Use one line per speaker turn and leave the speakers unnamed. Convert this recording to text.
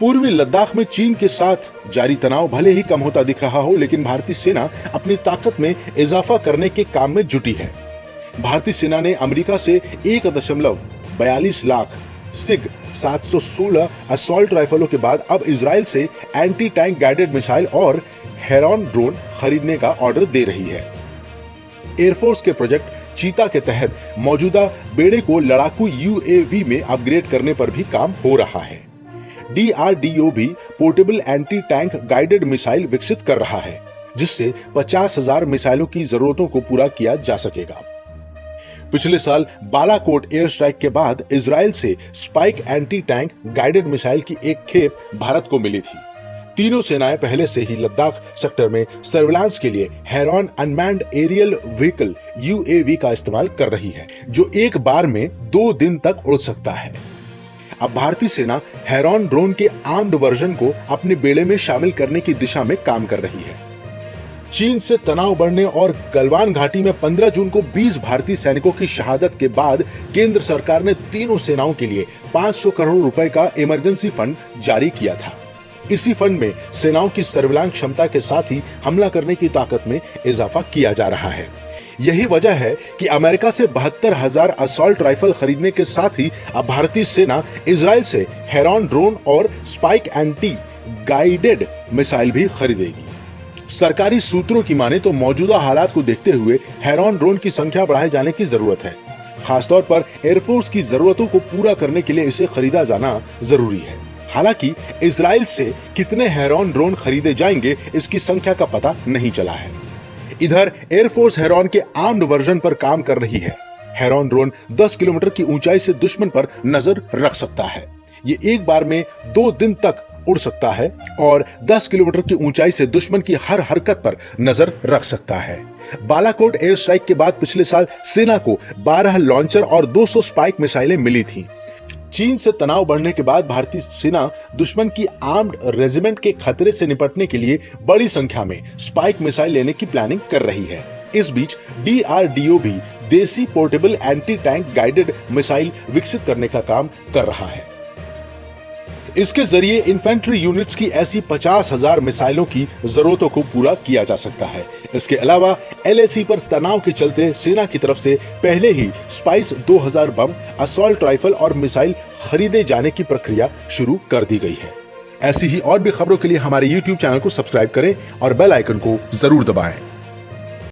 पूर्वी लद्दाख में चीन के साथ जारी तनाव भले ही कम होता दिख रहा हो, लेकिन भारतीय सेना अपनी ताकत में इजाफा करने के काम में जुटी है। भारतीय सेना ने अमेरिका से 1.42 लाख सिग 716 असॉल्ट राइफलों के बाद अब इजराइल से एंटी टैंक गाइडेड मिसाइल और हेरॉन ड्रोन खरीदने का ऑर्डर दे रही है। एयरफोर्स के प्रोजेक्ट चीता के तहत मौजूदा बेड़े को लड़ाकू यूएवी में अपग्रेड करने पर भी काम हो रहा है। डीआरडीओ भी portable anti tank guided missile विकसित कर रहा है, जिससे 50,000 मिसाइलों की जरूरतों को पूरा किया जा सकेगा। पिछले साल बालाकोट एयर स्ट्राइक के बाद इजराइल से spike anti tank guided missile की एक खेप भारत को मिली थी। तीनों सेनाएं पहले से ही लद्दाख सेक्टर में सर्विलांस के लिए Heron unmanned aerial vehicle UAV का इस्तेमाल कर रही है, जो एक बार में 2 दिन तक उड़ सकता है। अब भारतीय सेना हेरॉन ड्रोन के आर्म्ड वर्जन को अपने बेड़े में शामिल करने की दिशा में काम कर रही है। चीन से तनाव बढ़ने और गलवान घाटी में 15 जून को 20 भारतीय सैनिकों की शहादत के बाद केंद्र सरकार ने तीनों सेनाओं के लिए 500 करोड़ रुपए का इमरजेंसी फंड जारी किया था। इसी फंड में सेनाओं की सर्विलांस क्षमता के साथ ही हमला करने की ताकत में इजाफा किया जा रहा है। यही वजह है कि अमेरिका से 72,000 असॉल्ट राइफल खरीदने के साथ ही अब भारतीय सेना इजराइल से हेरॉन ड्रोन और स्पाइक एंटी गाइडेड मिसाइल भी खरीदेगी। सरकारी सूत्रों की माने तो मौजूदा हालात को देखते हुए हेरॉन ड्रोन की संख्या बढ़ाए जाने की जरूरत है। खासतौर पर एयरफोर्स की जरूरतों को पूरा करने के लिए इसे खरीदा जाना जरूरी है। हालांकि इजराइल से कितने हेरॉन ड्रोन खरीदे जाएंगे, इसकी संख्या का पता नहीं चला है। इधर एयरफोर्स हेरॉन के आर्म्ड वर्जन पर काम कर रही है। हेरॉन ड्रोन 10 किलोमीटर की ऊंचाई से दुश्मन पर नजर रख सकता है। ये एक बार में 2 दिन तक उड़ सकता है और 10 किलोमीटर की ऊंचाई से दुश्मन की हर हरकत पर नजर रख सकता है। बालाकोट एयर स्ट्राइक के बाद पिछले साल सेना को 12 लॉन्चर और 200 स्पाइक मिसाइलें मिली थीं। चीन से तनाव बढ़ने के बाद भारतीय सेना दुश्मन की आर्म्ड रेजिमेंट के खतरे से निपटने के लिए बड़ी संख्या में स्पाइक मिसाइल लेने की प्लानिंग कर रही है। इस बीच डीआरडीओ भी देसी portable anti tank guided missile विकसित करने का काम कर रहा है। इसके जरिए इन्फेंट्री यूनिट्स की ऐसी 50,000 मिसाइलों की जरूरतों को पूरा किया जा सकता है। इसके अलावा एलएसी पर तनाव के चलते सेना की तरफ से पहले ही स्पाइस 2000 बम, असॉल्ट राइफल और मिसाइल खरीदे जाने की प्रक्रिया शुरू कर दी गई है। ऐसी ही और भी खबरों के लिए हमारे YouTube चैनल को सब्सक्राइब करें और बेल आइकन को जरूर दबाएं।